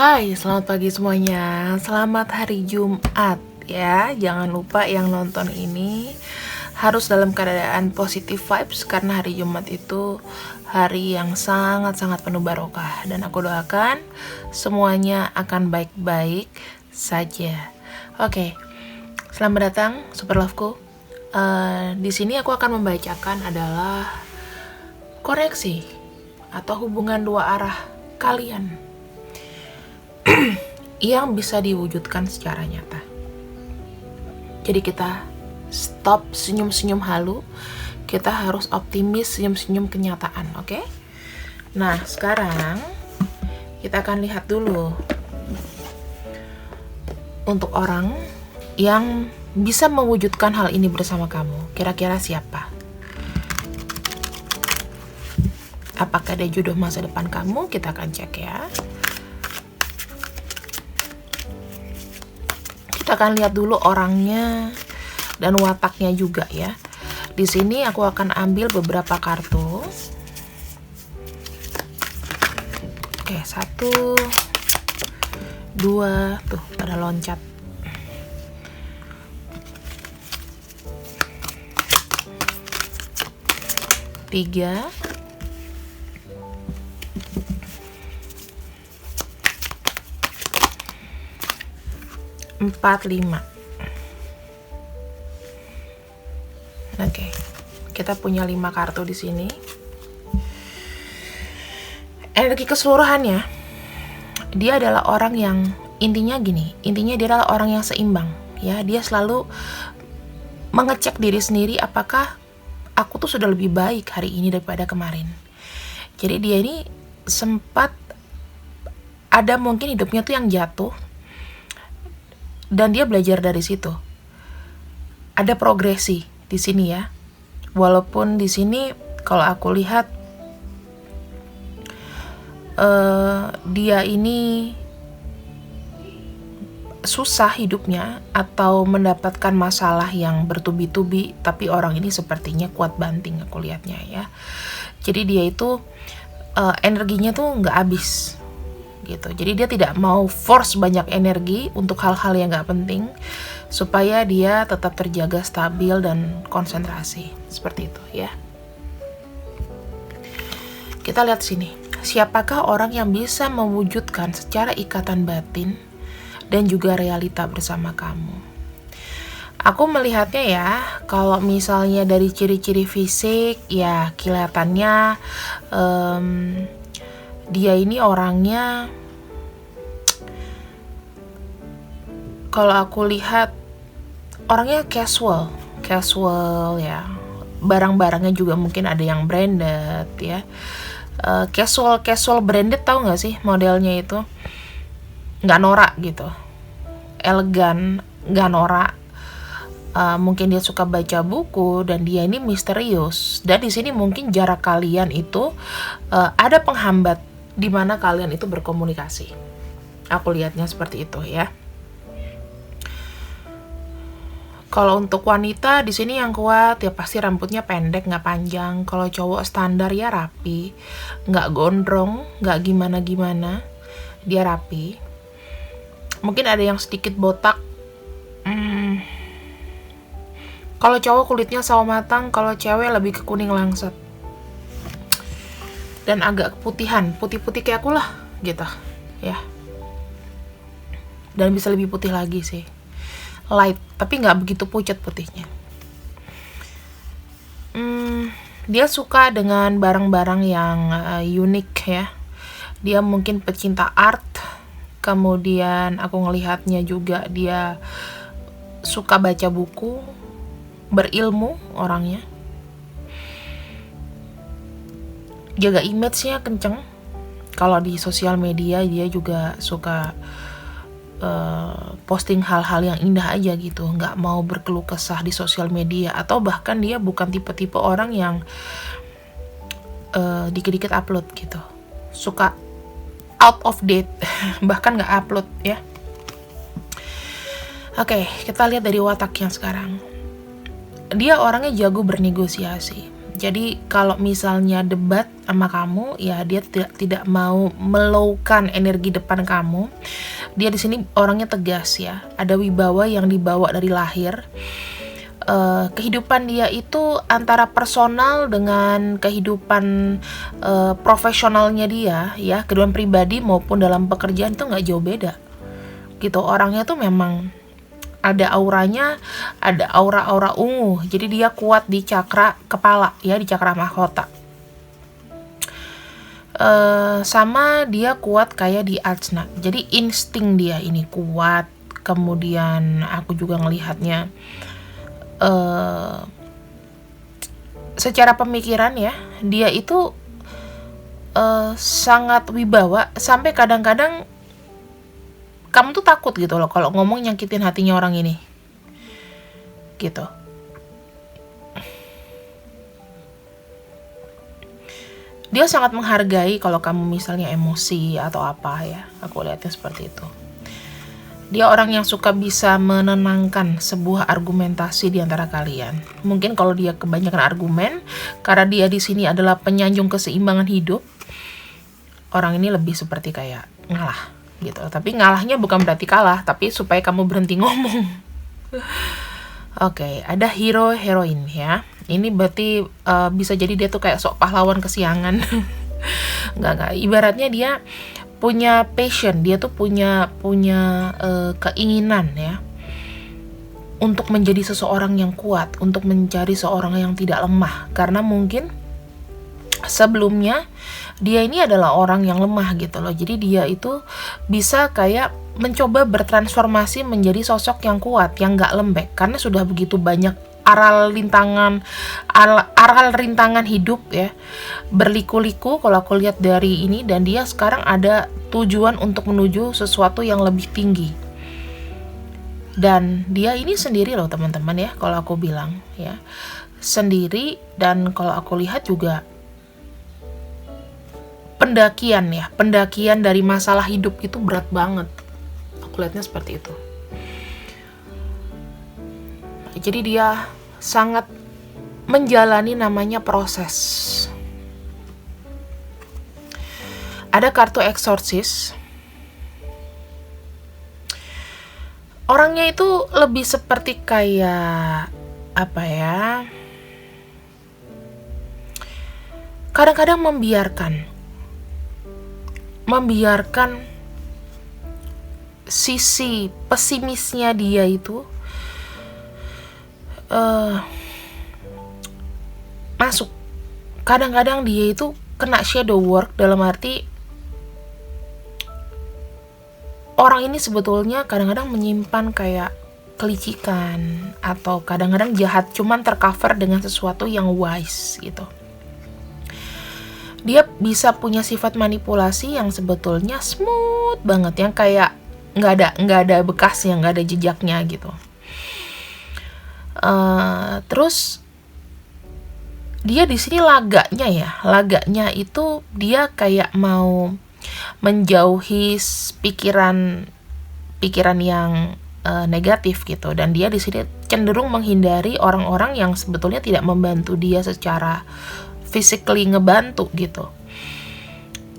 Hai, selamat pagi semuanya. Selamat hari Jumat ya. Jangan lupa yang nonton ini harus dalam keadaan positive vibes karena hari Jumat itu hari yang sangat-sangat penuh barokah dan aku doakan semuanya akan baik-baik saja. Oke. Selamat datang Super Loveku. Di sini aku akan membacakan adalah koneksi atau hubungan dua arah kalian yang bisa diwujudkan secara nyata. Jadi kita stop senyum-senyum halu, kita harus optimis senyum-senyum kenyataan, oke? Nah, sekarang kita akan lihat dulu untuk orang yang bisa mewujudkan hal ini bersama kamu. Kira-kira siapa? Apakah dia jodoh masa depan kamu? Kita akan cek ya. Kita akan lihat dulu orangnya dan wataknya juga ya. Di sini aku akan ambil beberapa kartu. Oke, 1, 2, tuh pada loncat. 3, 4, 5. Oke. Kita punya 5 kartu di sini. Energi keseluruhannya, dia adalah orang yang intinya dia adalah orang yang seimbang, ya. Dia selalu mengecek diri sendiri apakah aku tuh sudah lebih baik hari ini daripada kemarin. Jadi dia ini sempat ada mungkin hidupnya tuh yang jatuh, dan dia belajar dari situ. Ada progresi di sini ya. Walaupun di sini kalau aku lihat dia ini susah hidupnya atau mendapatkan masalah yang bertubi-tubi, tapi orang ini sepertinya kuat banting aku lihatnya ya. Jadi dia itu energinya tuh nggak habis gitu. Jadi dia tidak mau force banyak energi untuk hal-hal yang gak penting supaya dia tetap terjaga stabil dan konsentrasi. Seperti itu ya. Kita lihat sini. Siapakah orang yang bisa mewujudkan secara ikatan batin dan juga realita bersama kamu? Aku melihatnya ya, kalau misalnya dari ciri-ciri fisik ya kelihatannya dia ini orangnya, kalau aku lihat orangnya casual ya. Barang-barangnya juga mungkin ada yang branded ya. Casual branded, tahu nggak sih modelnya itu? Nggak norak gitu, elegan, nggak norak. Mungkin dia suka baca buku dan dia ini misterius. Dan di sini mungkin jarak kalian itu ada penghambat di mana kalian itu berkomunikasi. Aku lihatnya seperti itu ya. Kalau untuk wanita di sini yang kuat ya pasti rambutnya pendek, nggak panjang. Kalau cowok standar ya rapi, nggak gondrong, nggak gimana-gimana, dia rapi. Mungkin ada yang sedikit botak. Kalau cowok kulitnya sawo matang, kalau cewek lebih ke kuning langsat. Dan agak keputihan, putih-putih kayak aku lah gitu ya. Dan bisa lebih putih lagi sih, light, tapi nggak begitu pucat putihnya. Dia suka dengan barang-barang yang unik ya. Dia mungkin pecinta art. Kemudian aku ngelihatnya juga dia suka baca buku, berilmu orangnya. Jaga image-nya kenceng. Kalau di sosial media dia juga suka posting hal-hal yang indah aja gitu, nggak mau berkeluh kesah di sosial media. Atau bahkan dia bukan tipe-tipe orang yang dikit-dikit upload gitu, suka out of date bahkan nggak upload ya. Oke, kita lihat dari wataknya sekarang. Dia orangnya jago bernegosiasi. Jadi kalau misalnya debat sama kamu, ya dia tidak mau melowkan energi depan kamu. Dia di sini orangnya tegas ya. Ada wibawa yang dibawa dari lahir. Kehidupan dia itu antara personal dengan kehidupan profesionalnya dia, ya, kehidupan pribadi maupun dalam pekerjaan itu nggak jauh beda. Gitu, orangnya tuh memang ada auranya, ada aura-aura ungu. Jadi dia kuat di cakra kepala, ya, di cakra mahkota. Sama dia kuat kayak di ajna. Jadi insting dia ini kuat. Kemudian aku juga ngelihatnya secara pemikiran ya, dia itu sangat wibawa sampai kadang-kadang kamu tuh takut gitu loh kalau ngomong nyakitin hatinya orang ini gitu. Dia sangat menghargai kalau kamu misalnya emosi atau apa ya, aku lihatnya seperti itu. Dia orang yang suka bisa menenangkan sebuah argumentasi di antara kalian. Mungkin kalau dia kebanyakan argumen, karena dia di sini adalah penyanjung keseimbangan hidup, orang ini lebih seperti kayak ngalah gitu. Tapi ngalahnya bukan berarti kalah, tapi supaya kamu berhenti ngomong. Oke, ada hero heroin ya. Ini berarti bisa jadi dia tuh kayak sok pahlawan kesiangan. Enggak. Ibaratnya dia punya passion, dia tuh punya keinginan ya untuk menjadi seseorang yang kuat, untuk mencari seorang yang tidak lemah. Karena mungkin sebelumnya dia ini adalah orang yang lemah gitu loh. Jadi dia itu bisa kayak mencoba bertransformasi menjadi sosok yang kuat, yang gak lembek. Karena sudah begitu banyak aral rintangan hidup ya, berliku-liku kalau aku lihat dari ini. Dan dia sekarang ada tujuan untuk menuju sesuatu yang lebih tinggi. Dan dia ini sendiri loh teman-teman ya, kalau aku bilang ya, sendiri. Dan kalau aku lihat juga pendakian dari masalah hidup itu berat banget. Aku lihatnya seperti itu. Jadi dia sangat menjalani namanya proses. Ada kartu eksorsis. Orangnya itu lebih seperti kayak apa ya? Kadang-kadang membiarkan sisi pesimisnya dia itu masuk. Kadang-kadang dia itu kena shadow work, dalam arti orang ini sebetulnya kadang-kadang menyimpan kayak kelicikan atau kadang-kadang jahat, cuman tercover dengan sesuatu yang wise gitu. Dia bisa punya sifat manipulasi yang sebetulnya smooth banget, yang kayak nggak ada bekasnya, nggak ada jejaknya gitu. Terus dia di sini laganya itu dia kayak mau menjauhi pikiran yang negatif gitu. Dan dia di sini cenderung menghindari orang-orang yang sebetulnya tidak membantu dia secara physically ngebantu gitu.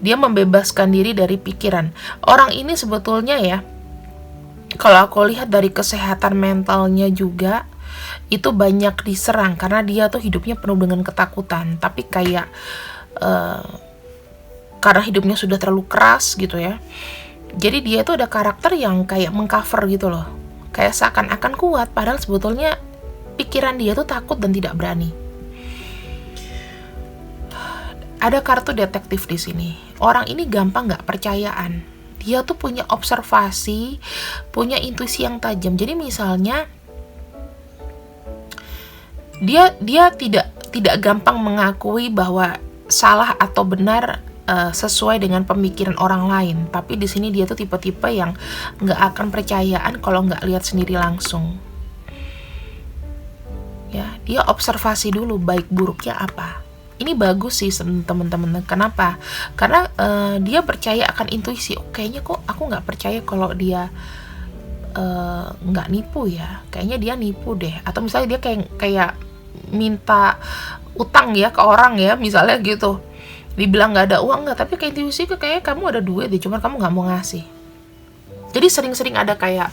Dia membebaskan diri dari pikiran. Orang ini sebetulnya ya, kalau aku lihat dari kesehatan mentalnya juga itu banyak diserang karena dia tuh hidupnya penuh dengan ketakutan. Tapi kayak karena hidupnya sudah terlalu keras gitu ya, jadi dia tuh ada karakter yang kayak mengcover gitu loh, kayak seakan-akan kuat padahal sebetulnya pikiran dia tuh takut dan tidak berani. Ada kartu detektif di sini. Orang ini gampang nggak percayaan. Dia tuh punya observasi, punya intuisi yang tajam. Jadi misalnya dia tidak gampang mengakui bahwa salah atau benar sesuai dengan pemikiran orang lain. Tapi di sini dia tuh tipe-tipe yang nggak akan percayaan kalau nggak lihat sendiri langsung. Ya, dia observasi dulu baik buruknya apa. Ini bagus sih teman-teman. Kenapa? Karena dia percaya akan intuisi. Kayaknya kok aku nggak percaya kalau dia nggak nipu ya. Kayaknya dia nipu deh. Atau misalnya dia kayak minta utang ya ke orang ya, misalnya gitu. Dibilang nggak ada uang nggak, tapi kayak intuisi kayak kamu ada duit deh, cuman kamu nggak mau ngasih. Jadi sering-sering ada kayak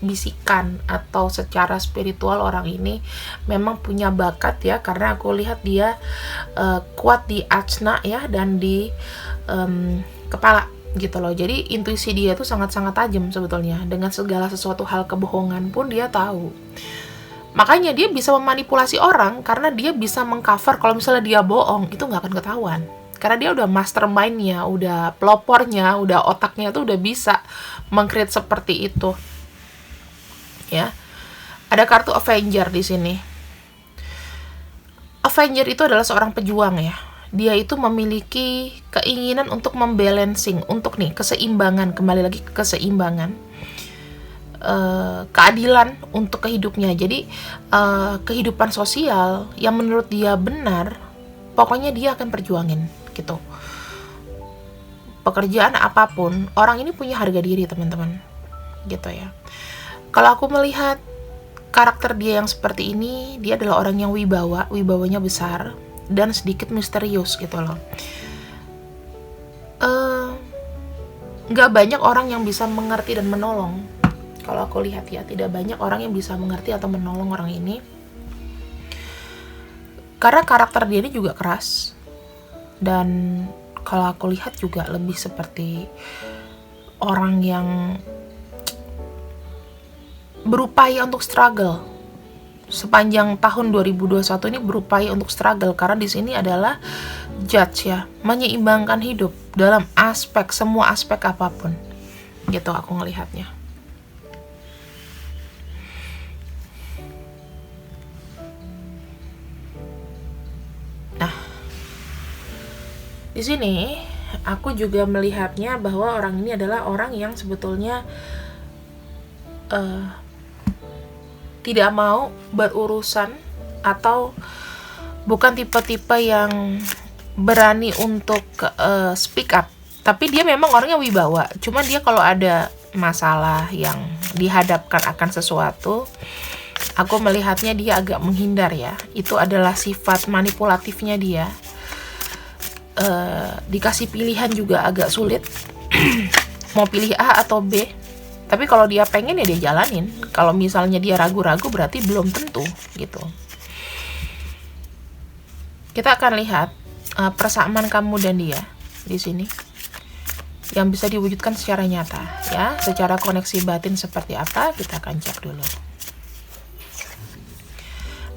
bisikan atau secara spiritual orang ini memang punya bakat ya, karena aku lihat dia kuat di ajna ya, dan di kepala gitu loh. Jadi intuisi dia tuh sangat-sangat tajam sebetulnya. Dengan segala sesuatu hal kebohongan pun dia tahu. Makanya dia bisa memanipulasi orang, karena dia bisa mengcover kalau misalnya dia bohong, itu nggak akan ketahuan. Karena dia udah mastermind-nya, udah pelopornya, udah otaknya tuh udah bisa meng-create seperti itu. Ya. Ada kartu Avenger di sini. Avenger itu adalah seorang pejuang ya. Dia itu memiliki keinginan untuk membalancing, untuk keseimbangan, kembali lagi ke keseimbangan. Keadilan untuk kehidupnya. Jadi kehidupan sosial yang menurut dia benar, pokoknya dia akan perjuangin gitu. Pekerjaan apapun, orang ini punya harga diri teman-teman, gitu ya. Kalau aku melihat karakter dia yang seperti ini, dia adalah orang yang wibawanya besar dan sedikit misterius gitu loh. Nggak banyak orang yang bisa mengerti dan menolong. Kalau aku lihat ya, tidak banyak orang yang bisa mengerti atau menolong orang ini. Karena karakter dia ini juga keras. Dan kalau aku lihat juga lebih seperti orang yang berupaya untuk struggle. Sepanjang tahun 2021 ini berupaya untuk struggle, karena di sini adalah judge ya, menyeimbangkan hidup dalam semua aspek apapun. Gitu aku ngelihatnya. Nah, di sini aku juga melihatnya bahwa orang ini adalah orang yang sebetulnya tidak mau berurusan, atau bukan tipe-tipe yang berani untuk speak up. Tapi dia memang orangnya wibawa. Cuman dia kalau ada masalah yang dihadapkan akan sesuatu, aku melihatnya dia agak menghindar ya. Itu adalah sifat manipulatifnya dia. Dikasih pilihan juga agak sulit. Mau pilih A atau B. Tapi kalau dia pengen ya dia jalanin. Kalau misalnya dia ragu-ragu berarti belum tentu gitu. Kita akan lihat persamaan kamu dan dia di sini yang bisa diwujudkan secara nyata ya. Secara koneksi batin seperti apa, kita akan cek dulu.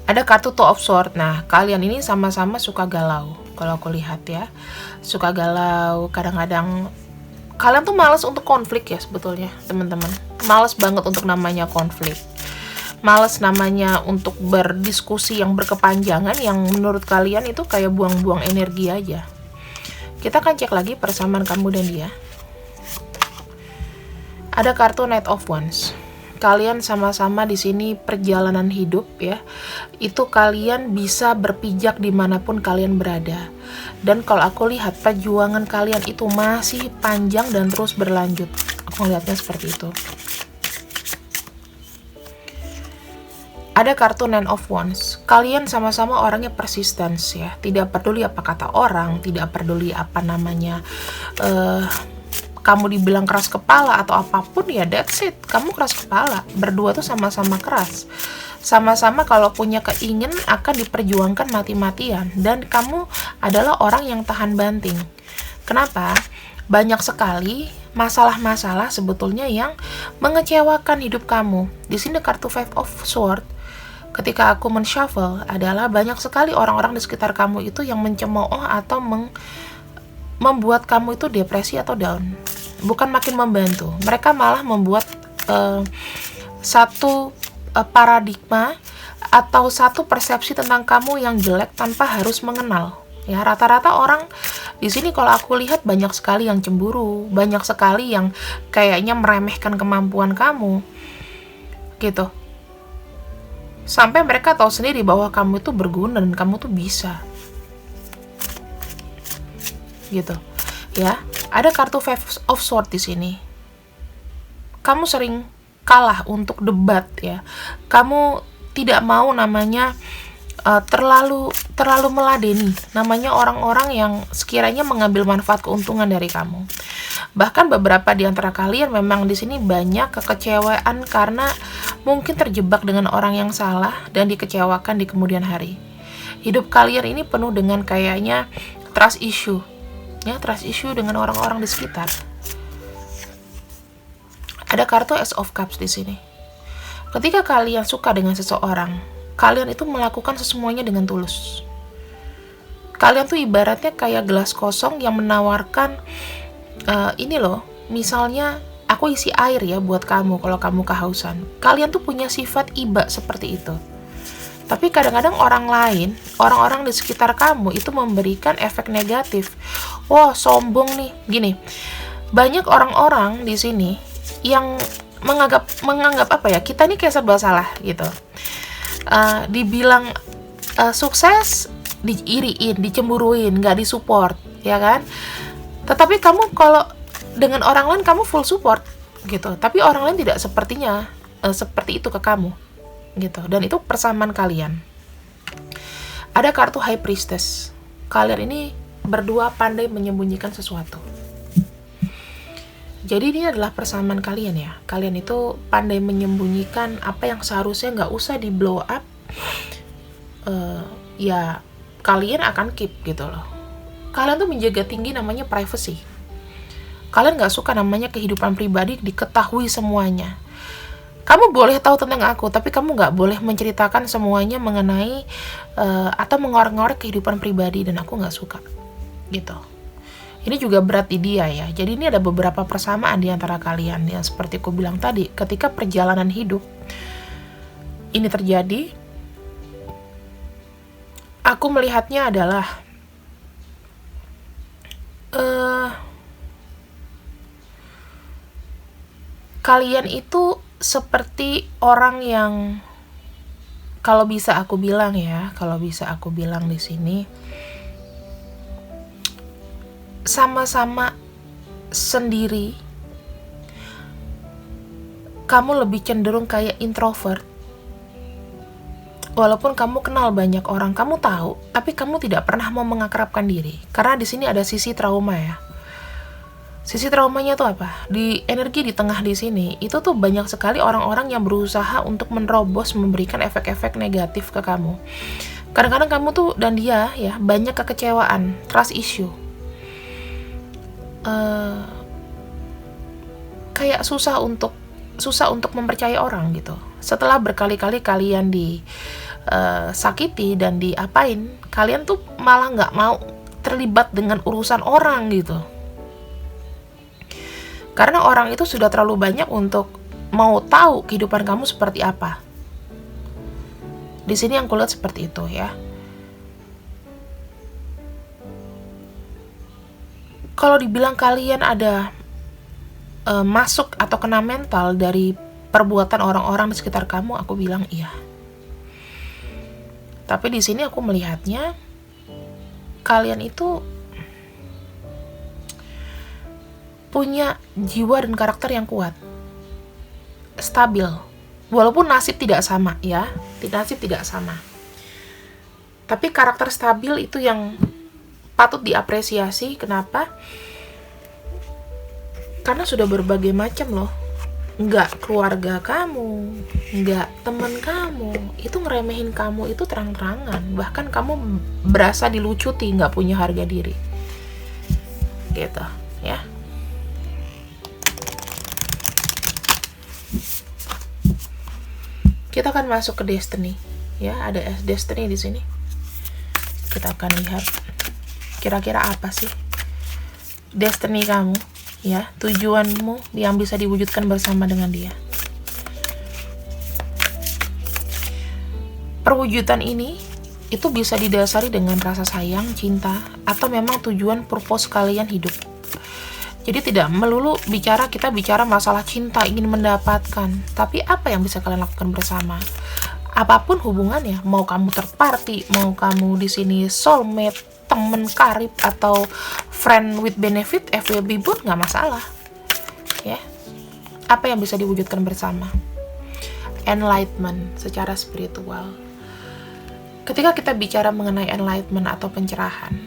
Ada kartu Two of Swords. Nah, kalian ini sama-sama suka galau. Kalau aku lihat ya, suka galau. Kadang-kadang kalian tuh malas untuk konflik ya sebetulnya teman-teman. Malas banget untuk namanya konflik. Malas namanya untuk berdiskusi yang berkepanjangan, yang menurut kalian itu kayak buang-buang energi aja. Kita akan cek lagi persamaan kamu dan dia. Ada kartu Knight of Wands. Kalian sama-sama di sini perjalanan hidup ya. Itu kalian bisa berpijak dimanapun kalian berada. Dan kalau aku lihat perjuangan kalian itu masih panjang dan terus berlanjut. Aku lihatnya seperti itu. Ada kartu Nine of Wands. Kalian sama-sama orangnya persistence ya. Tidak peduli apa kata orang, tidak peduli apa namanya kamu dibilang keras kepala atau apapun ya, that's it. Kamu keras kepala. Berdua tuh sama-sama keras. Sama-sama kalau punya keinginan akan diperjuangkan mati-matian. Dan kamu adalah orang yang tahan banting. Kenapa? Banyak sekali masalah-masalah sebetulnya yang mengecewakan hidup kamu. Di sini kartu Five of Swords. Ketika aku men-shuffle adalah banyak sekali orang-orang di sekitar kamu itu yang mencemooh atau membuat kamu itu depresi atau down. Bukan makin membantu. Mereka malah membuat satu paradigma atau satu persepsi tentang kamu yang jelek tanpa harus mengenal. Ya, rata-rata orang di sini kalau aku lihat banyak sekali yang cemburu, banyak sekali yang kayaknya meremehkan kemampuan kamu. Gitu. Sampai mereka tahu sendiri bahwa kamu itu berguna dan kamu tuh bisa. Gitu. Ya, ada kartu Five of Swords di sini. Kamu sering kalah untuk debat ya. Kamu tidak mau namanya terlalu meladeni. Namanya orang-orang yang sekiranya mengambil manfaat keuntungan dari kamu. Bahkan beberapa di antara kalian memang di sini banyak kekecewaan karena mungkin terjebak dengan orang yang salah dan dikecewakan di kemudian hari. Hidup kalian ini penuh dengan kayaknya trust issue. Ya, trust issue dengan orang-orang di sekitar. Ada kartu Ace of Cups di sini. Ketika kalian suka dengan seseorang, kalian itu melakukan semuanya dengan tulus. Kalian tuh ibaratnya kayak gelas kosong yang menawarkan, ini loh, misalnya aku isi air ya buat kamu kalau kamu kehausan. Kalian tuh punya sifat iba seperti itu. Tapi kadang-kadang orang lain, orang-orang di sekitar kamu itu memberikan efek negatif. Wah, sombong nih. Gini, banyak orang-orang di sini yang menganggap apa ya, kita nih kayak serba salah gitu. Dibilang sukses, diiriin, dicemburuin, nggak disupport, ya kan? Tetapi kamu kalau dengan orang lain kamu full support gitu. Tapi orang lain tidak sepertinya seperti itu ke kamu gitu. Dan itu persamaan kalian. Ada kartu High Priestess. Kalian ini berdua pandai menyembunyikan sesuatu. Jadi ini adalah persamaan kalian ya. Kalian itu pandai menyembunyikan apa yang seharusnya nggak usah di blow up. Ya kalian akan keep gitu loh. Kalian tuh menjaga tinggi namanya privacy. Kalian nggak suka namanya kehidupan pribadi diketahui semuanya. Kamu boleh tahu tentang aku, tapi kamu nggak boleh menceritakan semuanya mengenai atau mengorek-ngorek kehidupan pribadi, dan aku nggak suka gitu. Ini juga berat di dia ya. Jadi ini ada beberapa persamaan di antara kalian yang seperti aku bilang tadi, ketika perjalanan hidup ini terjadi, aku melihatnya adalah kalian itu seperti orang yang, kalau bisa aku bilang di sini, sama-sama sendiri. Kamu lebih cenderung kayak introvert. Walaupun kamu kenal banyak orang, kamu tahu, tapi kamu tidak pernah mau mengakrabkan diri. Karena di sini ada sisi trauma ya. Sisi traumanya tuh apa? Di energi di tengah di sini, itu tuh banyak sekali orang-orang yang berusaha untuk menerobos, memberikan efek-efek negatif ke kamu. Kadang-kadang kamu tuh dan dia ya banyak kekecewaan, trust issue. Kayak susah untuk mempercayai orang gitu. Setelah berkali-kali kalian disakiti dan diapain, kalian tuh malah nggak mau terlibat dengan urusan orang gitu. Karena orang itu sudah terlalu banyak untuk mau tahu kehidupan kamu seperti apa. Di sini yang kulihat seperti itu ya. Kalau dibilang kalian ada masuk atau kena mental dari perbuatan orang-orang di sekitar kamu, aku bilang iya. Tapi di sini aku melihatnya kalian itu punya jiwa dan karakter yang kuat, stabil. Walaupun nasib tidak sama ya, nasib tidak sama. Tapi karakter stabil itu yang patut diapresiasi. Kenapa? Karena sudah berbagai macam loh. Nggak keluarga kamu, nggak teman kamu, itu ngeremehin kamu itu terang-terangan. Bahkan kamu berasa dilucuti, nggak punya harga diri. Gitu, ya. Kita akan masuk ke destiny, ya. Ada destiny di sini. Kita akan lihat kira-kira apa sih destiny kamu, ya, tujuanmu yang bisa diwujudkan bersama dengan dia. Perwujudan ini itu bisa didasari dengan rasa sayang, cinta, atau memang tujuan purpose kalian hidup. Jadi tidak melulu kita bicara masalah cinta, ingin mendapatkan, tapi apa yang bisa kalian lakukan bersama. Apapun hubungannya, mau kamu third party, mau kamu di sini soulmate, temen karib, atau friend with benefit, FWB pun nggak masalah. Ya, apa yang bisa diwujudkan bersama? Enlightenment secara spiritual. Ketika kita bicara mengenai enlightenment atau pencerahan,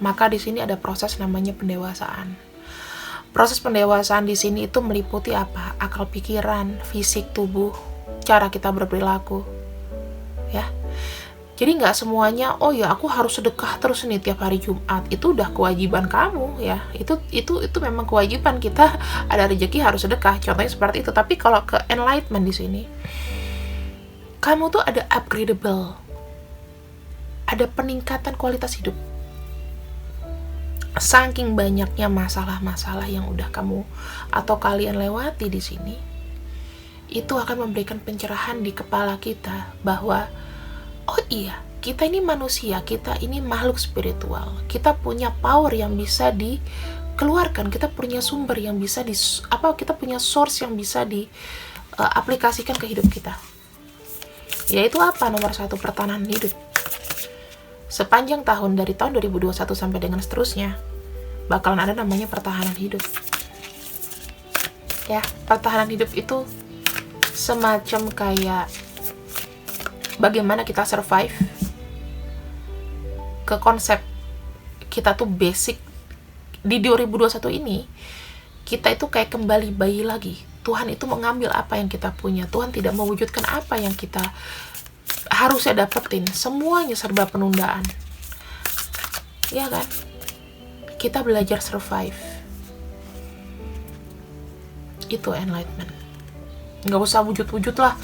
maka di sini ada proses namanya pendewasaan. Proses pendewasaan di sini itu meliputi apa? Akal pikiran, fisik tubuh, cara kita berperilaku, ya. Jadi nggak semuanya, oh ya aku harus sedekah terus nih tiap hari Jumat. Itu udah kewajiban kamu, ya. Itu memang kewajiban kita, ada rezeki harus sedekah. Contohnya seperti itu. Tapi kalau ke enlightenment di sini, kamu tuh ada upgradable, ada peningkatan kualitas hidup. Saking banyaknya masalah-masalah yang udah kamu atau kalian lewati di sini, itu akan memberikan pencerahan di kepala kita bahwa oh iya, kita ini manusia, kita ini makhluk spiritual, kita punya power yang bisa dikeluarkan, kita punya sumber yang bisa kita punya source yang bisa diaplikasikan ke hidup kita. Yaitu apa? Nomor 1, pertahanan hidup. Sepanjang tahun, dari tahun 2021 sampai dengan seterusnya, bakalan ada namanya pertahanan hidup. Ya, pertahanan hidup itu semacam kayak bagaimana kita survive ke konsep kita tuh basic. Di 2021 ini, kita itu kayak kembali bayi lagi. Tuhan itu mengambil apa yang kita punya. Tuhan tidak mewujudkan apa yang kita harusnya dapetin. Semuanya serba penundaan, ya kan? Kita belajar survive. Itu enlightenment. Nggak usah wujud-wujud lah,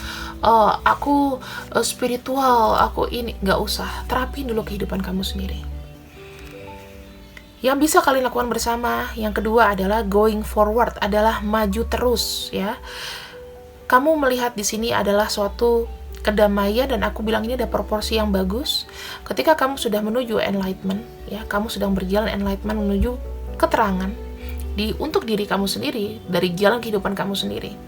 aku spiritual, aku ini. Nggak usah. Terapin dulu kehidupan kamu sendiri. Yang bisa kalian lakukan bersama, yang kedua adalah going forward, adalah maju terus, ya. Kamu melihat di sini adalah suatu kedamaian, dan aku bilang ini ada proporsi yang bagus. Ketika kamu sudah menuju enlightenment, ya, kamu sedang berjalan enlightenment menuju keterangan untuk diri kamu sendiri, dari jalan kehidupan kamu sendiri.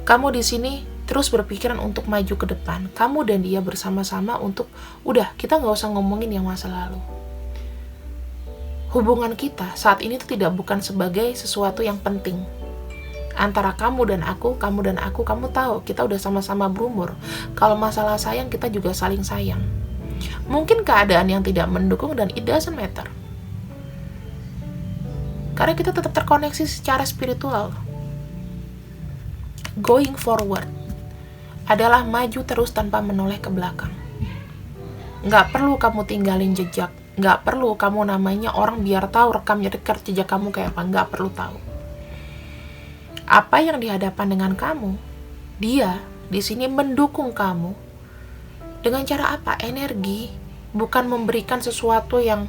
Kamu di sini terus berpikiran untuk maju ke depan. Kamu dan dia bersama-sama untuk, udah, kita nggak usah ngomongin yang masa lalu. Hubungan kita saat ini tuh bukan sebagai sesuatu yang penting. Antara kamu dan aku, kamu tahu, kita udah sama-sama berumur. Kalau masalah sayang, kita juga saling sayang. Mungkin keadaan yang tidak mendukung, dan it doesn't matter. Karena kita tetap terkoneksi secara spiritual. Going forward adalah maju terus tanpa menoleh ke belakang. Nggak perlu kamu tinggalin jejak. Nggak perlu kamu namanya orang biar tahu rekam jejak kamu kayak apa. Nggak perlu tahu. Apa yang dihadapkan dengan kamu, dia di sini mendukung kamu dengan cara apa? Energi, bukan memberikan sesuatu yang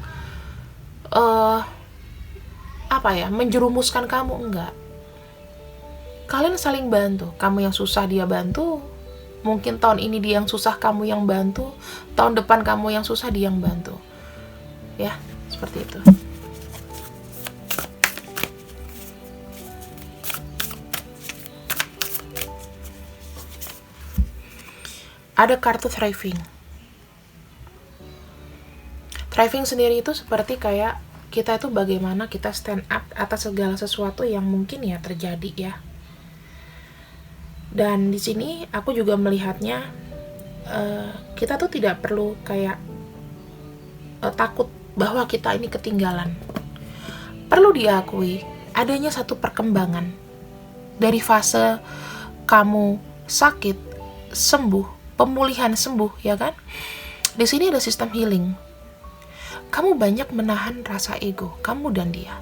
menjerumuskan kamu. Enggak. Kalian saling bantu. Kamu yang susah, dia bantu. Mungkin tahun ini dia yang susah, kamu yang bantu. Tahun depan kamu yang susah, dia yang bantu. Ya, seperti itu. Ada kartu thriving. Thriving sendiri itu seperti kayak kita itu bagaimana kita stand up atas segala sesuatu yang mungkin ya terjadi, ya. Dan di sini aku juga melihatnya kita tuh tidak perlu kayak takut bahwa kita ini ketinggalan. Perlu diakui adanya satu perkembangan dari fase kamu sakit, sembuh, pemulihan, sembuh, ya kan? Di sini ada sistem healing. Kamu banyak menahan rasa ego, kamu dan dia.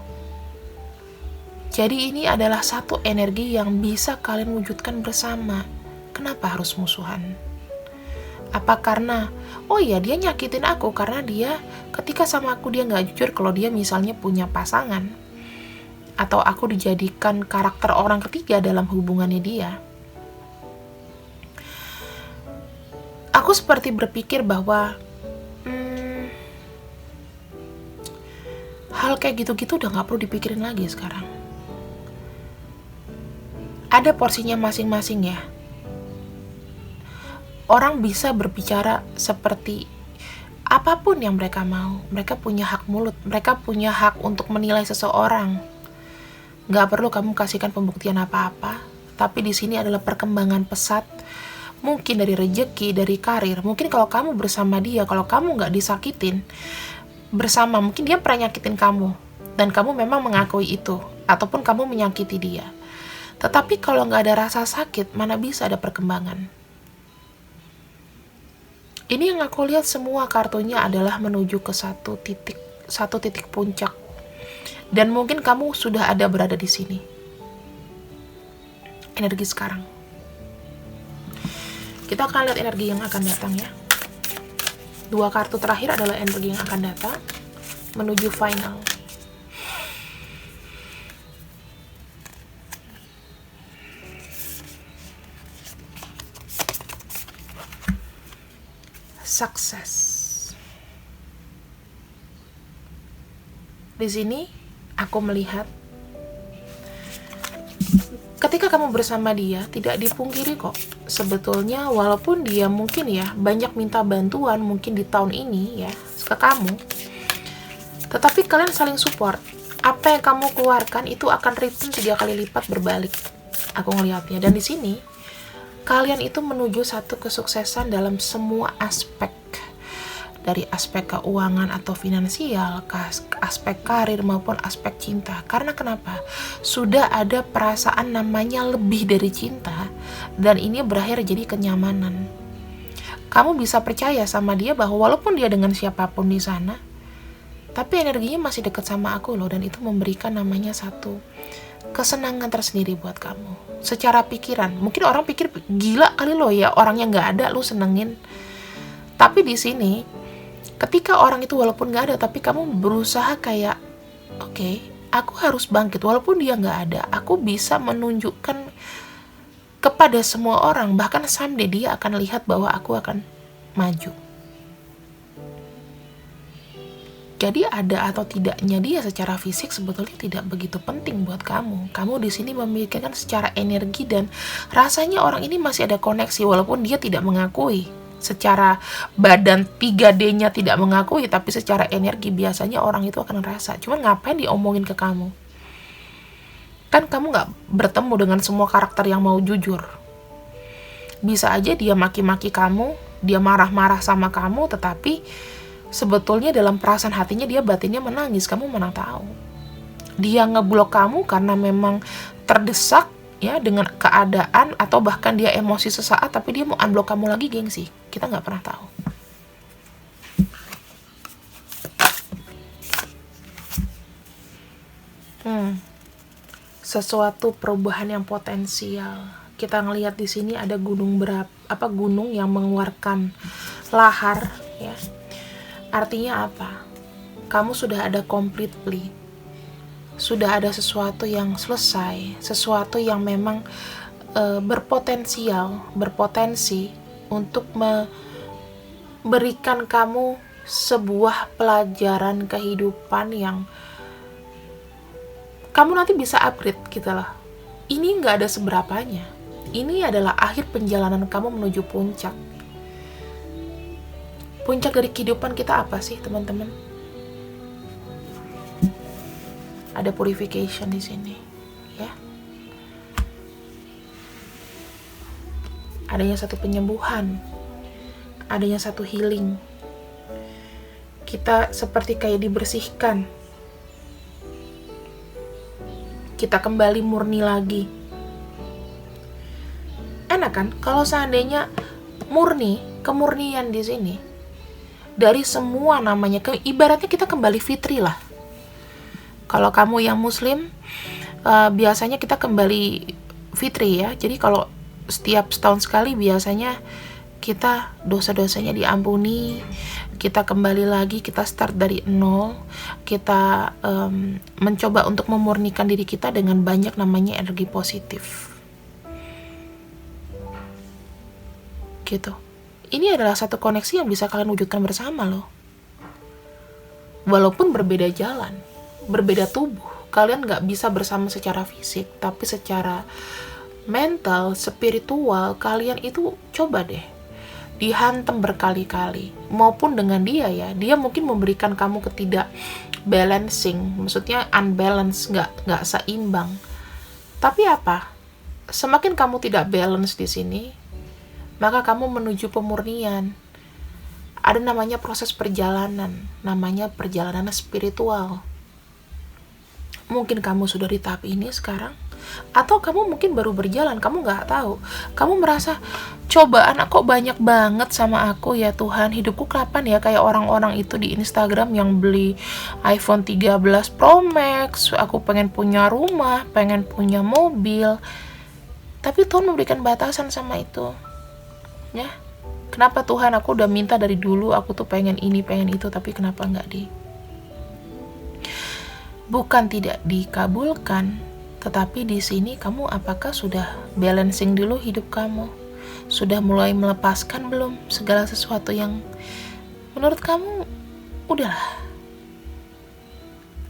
Jadi ini adalah satu energi yang bisa kalian wujudkan bersama. Kenapa harus musuhan? Apa karena, oh ya dia nyakitin aku karena dia ketika sama aku dia nggak jujur kalau dia misalnya punya pasangan. Atau aku dijadikan karakter orang ketiga dalam hubungannya dia. Aku seperti berpikir bahwa hal kayak gitu-gitu udah gak perlu dipikirin lagi sekarang. Ada porsinya masing-masing, ya. Orang bisa berbicara seperti apapun yang mereka mau. Mereka punya hak mulut, mereka punya hak untuk menilai seseorang. Gak perlu kamu kasihkan pembuktian apa-apa. Tapi di sini adalah perkembangan pesat, mungkin dari rejeki, dari karir. Mungkin kalau kamu bersama dia, kalau kamu nggak disakitin bersama, mungkin dia pernah nyakitin kamu dan kamu memang mengakui itu, ataupun kamu menyakiti dia. Tetapi kalau nggak ada rasa sakit, mana bisa ada perkembangan. Ini yang aku lihat semua kartunya adalah menuju ke satu titik puncak. Dan mungkin kamu sudah ada berada di sini. Energi sekarang. Kita akan lihat energi yang akan datang ya. 2 kartu terakhir adalah energi yang akan datang menuju final. Sukses. Di sini aku melihat ketika kamu bersama dia, tidak dipungkiri kok. Sebetulnya walaupun dia mungkin ya banyak minta bantuan mungkin di tahun ini ya ke kamu, tetapi kalian saling support. Apa yang kamu keluarkan itu akan return 3 kali lipat berbalik. Aku ngelihatnya. Dan di sini kalian itu menuju satu kesuksesan dalam semua aspek. Dari aspek keuangan atau finansial, aspek karir maupun aspek cinta. Karena kenapa? Sudah ada perasaan namanya lebih dari cinta, dan ini berakhir jadi kenyamanan. Kamu bisa percaya sama dia bahwa walaupun dia dengan siapapun di sana, tapi energinya masih dekat sama aku loh, dan itu memberikan namanya satu kesenangan tersendiri buat kamu. Secara pikiran, mungkin orang pikir gila kali lo ya, orangnya nggak ada lu senengin. Tapi di sini ketika orang itu walaupun gak ada, tapi kamu berusaha kayak, oke, aku harus bangkit. Walaupun dia gak ada, aku bisa menunjukkan kepada semua orang. Bahkan someday dia akan lihat bahwa aku akan maju. Jadi ada atau tidaknya dia secara fisik sebetulnya tidak begitu penting buat kamu. Kamu di sini memikirkan secara energi, dan rasanya orang ini masih ada koneksi walaupun dia tidak mengakui. Secara badan 3D-nya tidak mengakui, tapi secara energi biasanya orang itu akan ngerasa. Cuman ngapain diomongin ke kamu? Kan kamu gak bertemu dengan semua karakter yang mau jujur. Bisa aja dia maki-maki kamu, dia marah-marah sama kamu, tetapi sebetulnya dalam perasaan hatinya dia batinnya menangis. Kamu mana tahu. Dia ngeblok kamu karena memang terdesak ya dengan keadaan, atau bahkan dia emosi sesaat, tapi dia mau unblock kamu lagi, gengsi. Kita nggak pernah tahu. Sesuatu perubahan yang potensial. Kita ngelihat di sini ada gunung gunung yang mengeluarkan lahar ya. Artinya apa? Kamu sudah ada completely. Sudah ada sesuatu yang selesai, sesuatu yang memang berpotensi untuk memberikan kamu sebuah pelajaran kehidupan yang kamu nanti bisa upgrade gitu loh. Ini nggak ada seberapanya. Ini adalah akhir perjalanan kamu menuju puncak. Puncak dari kehidupan kita apa sih, teman-teman? Ada purification di sini, ya. Adanya satu penyembuhan, adanya satu healing. Kita seperti kayak dibersihkan. Kita kembali murni lagi. Enak kan? Kalau seandainya kemurnian di sini, dari semua namanya, ibaratnya kita kembali fitri lah. Kalau kamu yang muslim, biasanya kita kembali fitri ya. Jadi kalau setiap setahun sekali biasanya kita dosa-dosanya diampuni, kita kembali lagi, kita start dari nol, kita mencoba untuk memurnikan diri kita dengan banyak namanya energi positif. Gitu. Ini adalah satu koneksi yang bisa kalian wujudkan bersama loh. Walaupun berbeda jalan, berbeda tubuh, kalian gak bisa bersama secara fisik, tapi secara mental, spiritual, kalian itu coba deh dihantam berkali-kali. Maupun dengan dia ya, dia mungkin memberikan kamu ketidak balancing, maksudnya unbalance, gak seimbang. Tapi apa? Semakin kamu tidak balance di sini, maka kamu menuju pemurnian. Ada namanya proses perjalanan, namanya perjalanan spiritual. Mungkin kamu sudah di tahap ini sekarang, atau kamu mungkin baru berjalan, kamu nggak tahu. Kamu merasa, cobaan kok banyak banget sama aku ya Tuhan, hidupku kapan ya kayak orang-orang itu di Instagram yang beli iPhone 13 Pro Max, aku pengen punya rumah, pengen punya mobil. Tapi Tuhan memberikan batasan sama itu, ya. Kenapa Tuhan, aku udah minta dari dulu, aku tuh pengen ini, pengen itu, tapi kenapa bukan tidak dikabulkan, tetapi di sini kamu apakah sudah balancing dulu hidup kamu? Sudah mulai melepaskan belum segala sesuatu yang menurut kamu udahlah.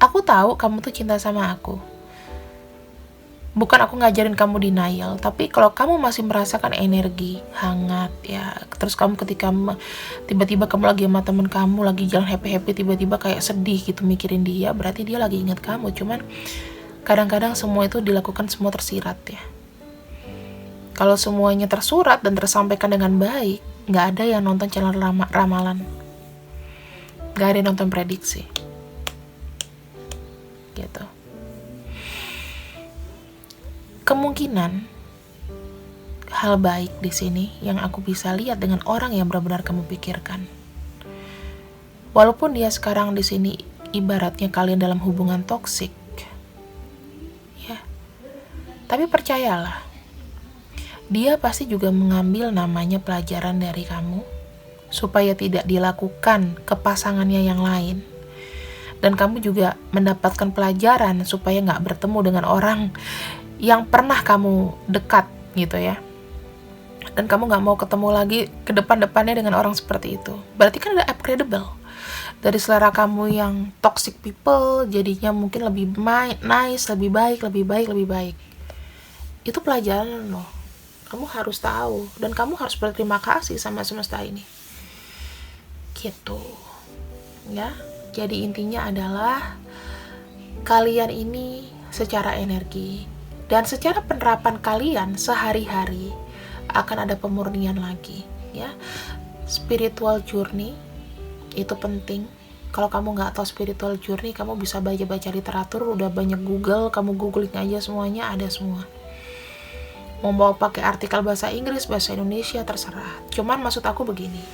Aku tahu kamu tuh cinta sama aku. Bukan aku ngajarin kamu denial, tapi kalau kamu masih merasakan energi hangat ya, terus kamu ketika tiba-tiba kamu lagi sama temen kamu lagi jalan happy-happy, tiba-tiba kayak sedih gitu mikirin dia, berarti dia lagi ingat kamu. Cuman kadang-kadang semua itu dilakukan semua tersirat ya. Kalau semuanya tersurat dan tersampaikan dengan baik, nggak ada yang nonton channel ramalan, nggak ada yang nonton prediksi gitu. Kemungkinan hal baik di sini yang aku bisa lihat dengan orang yang benar-benar kamu pikirkan. Walaupun dia sekarang di sini ibaratnya kalian dalam hubungan toksik, ya. Tapi percayalah, dia pasti juga mengambil namanya pelajaran dari kamu supaya tidak dilakukan ke pasangannya yang lain. Dan kamu juga mendapatkan pelajaran supaya nggak bertemu dengan orang yang pernah kamu dekat gitu ya. Dan kamu gak mau ketemu lagi ke depan-depannya dengan orang seperti itu. Berarti kan ada upgradable. Dari selera kamu yang toxic people, jadinya mungkin lebih nice, lebih baik. Itu pelajaran loh. Kamu harus tahu. Dan kamu harus berterima kasih sama semesta ini. Gitu. Ya. Jadi intinya adalah kalian ini secara energi dan secara penerapan kalian sehari-hari akan ada pemurnian lagi ya. Spiritual journey itu penting. Kalau kamu nggak tahu spiritual journey, kamu bisa baca-baca literatur, udah banyak Google, kamu googling aja semuanya, ada semua. Mau bawa pakai artikel bahasa Inggris, bahasa Indonesia, terserah. Cuman maksud aku begini,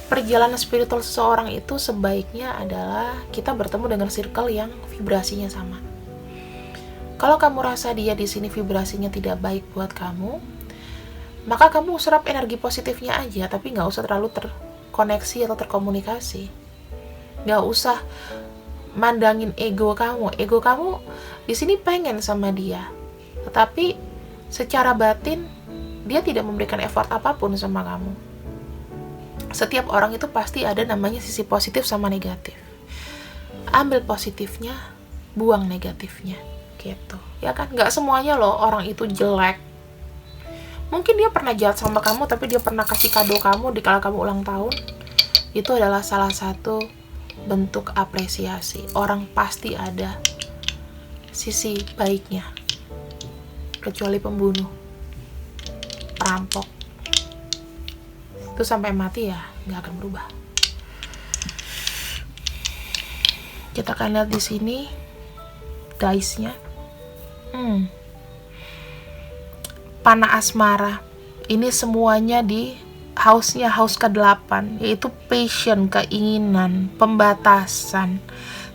perjalanan spiritual seseorang itu sebaiknya adalah kita bertemu dengan circle yang vibrasinya sama. Kalau kamu rasa dia di sini vibrasinya tidak baik buat kamu, maka kamu serap energi positifnya aja, tapi nggak usah terlalu terkoneksi atau terkomunikasi. Nggak usah mandangin ego kamu. Ego kamu di sini pengen sama dia, tetapi secara batin dia tidak memberikan effort apapun sama kamu. Setiap orang itu pasti ada namanya sisi positif sama negatif. Ambil positifnya, buang negatifnya. Gitu ya kan, nggak semuanya loh orang itu jelek. Mungkin dia pernah jahat sama kamu, tapi dia pernah kasih kado kamu di kala kamu ulang tahun. Itu adalah salah satu bentuk apresiasi. Orang pasti ada sisi baiknya, kecuali pembunuh, perampok itu sampai mati ya nggak akan berubah. Kita akan lihat di sini guysnya. Panah asmara. Ini semuanya di house-nya, house ke-8, yaitu passion, keinginan, pembatasan,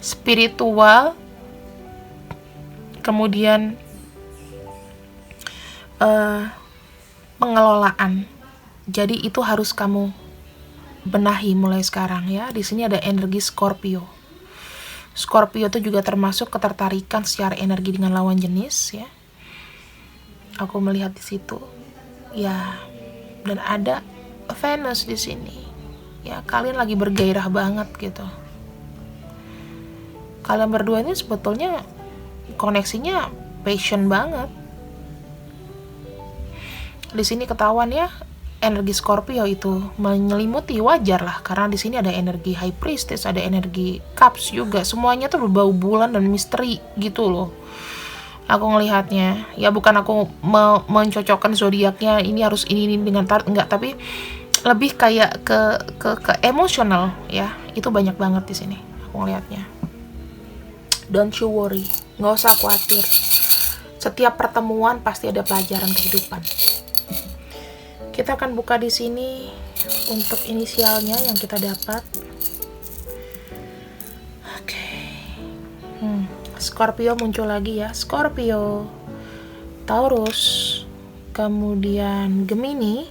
spiritual, kemudian pengelolaan. Jadi itu harus kamu benahi mulai sekarang ya. Di sini ada energi Scorpio. Scorpio itu juga termasuk ketertarikan secara energi dengan lawan jenis ya. Aku melihat di situ. Ya, dan ada Venus di sini. Ya, kalian lagi bergairah banget gitu. Kalian berdua ini sebetulnya koneksinya passion banget. Di sini ketahuan ya, energi Scorpio itu menyelimuti, wajar lah, karena di sini ada energi High Priestess, ada energi Cups juga, semuanya tuh berbau bulan dan misteri gitu loh. Aku ngelihatnya, ya bukan aku mencocokkan zodiaknya ini harus ini dengan tarot, enggak, tapi lebih kayak ke emosional ya. Itu banyak banget di sini aku ngelihatnya. Don't you worry, nggak usah khawatir. Setiap pertemuan pasti ada pelajaran kehidupan. Kita akan buka di sini untuk inisialnya yang kita dapat. Oke. Scorpio muncul lagi ya. Scorpio, Taurus, kemudian Gemini,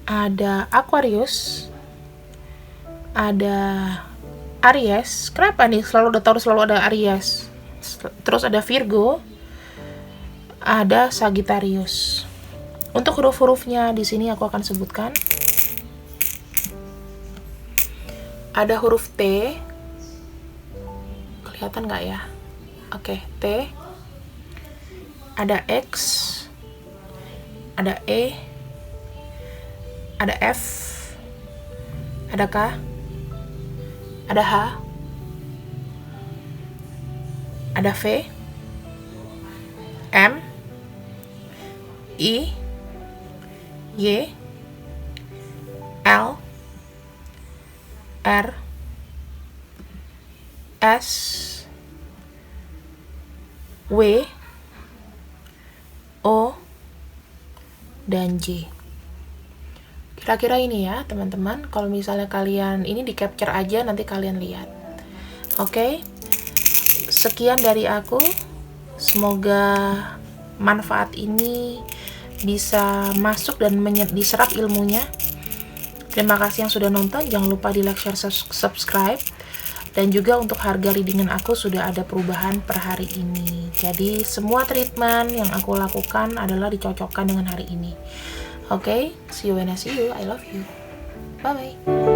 ada Aquarius, ada Aries. Kenapa nih selalu ada Taurus, selalu ada Aries? Terus ada Virgo, ada Sagittarius. Untuk huruf-hurufnya di sini aku akan sebutkan. Ada huruf T. Kelihatan nggak ya? Oke, T. Ada X. Ada E. Ada F. Ada K. Ada H. Ada V. M. I. Y. L. R, S, W, O, dan J. Kira-kira ini ya teman-teman. Kalau misalnya kalian ini di capture aja, nanti kalian lihat. Oke, sekian dari aku. Semoga manfaat ini bisa masuk dan diserap ilmunya. Terima kasih yang sudah nonton, jangan lupa di like, share, subscribe. Dan juga untuk harga readingan aku sudah ada perubahan per hari ini. Jadi semua treatment yang aku lakukan adalah dicocokkan dengan hari ini. Oke, see you when I see you. I love you. Bye-bye.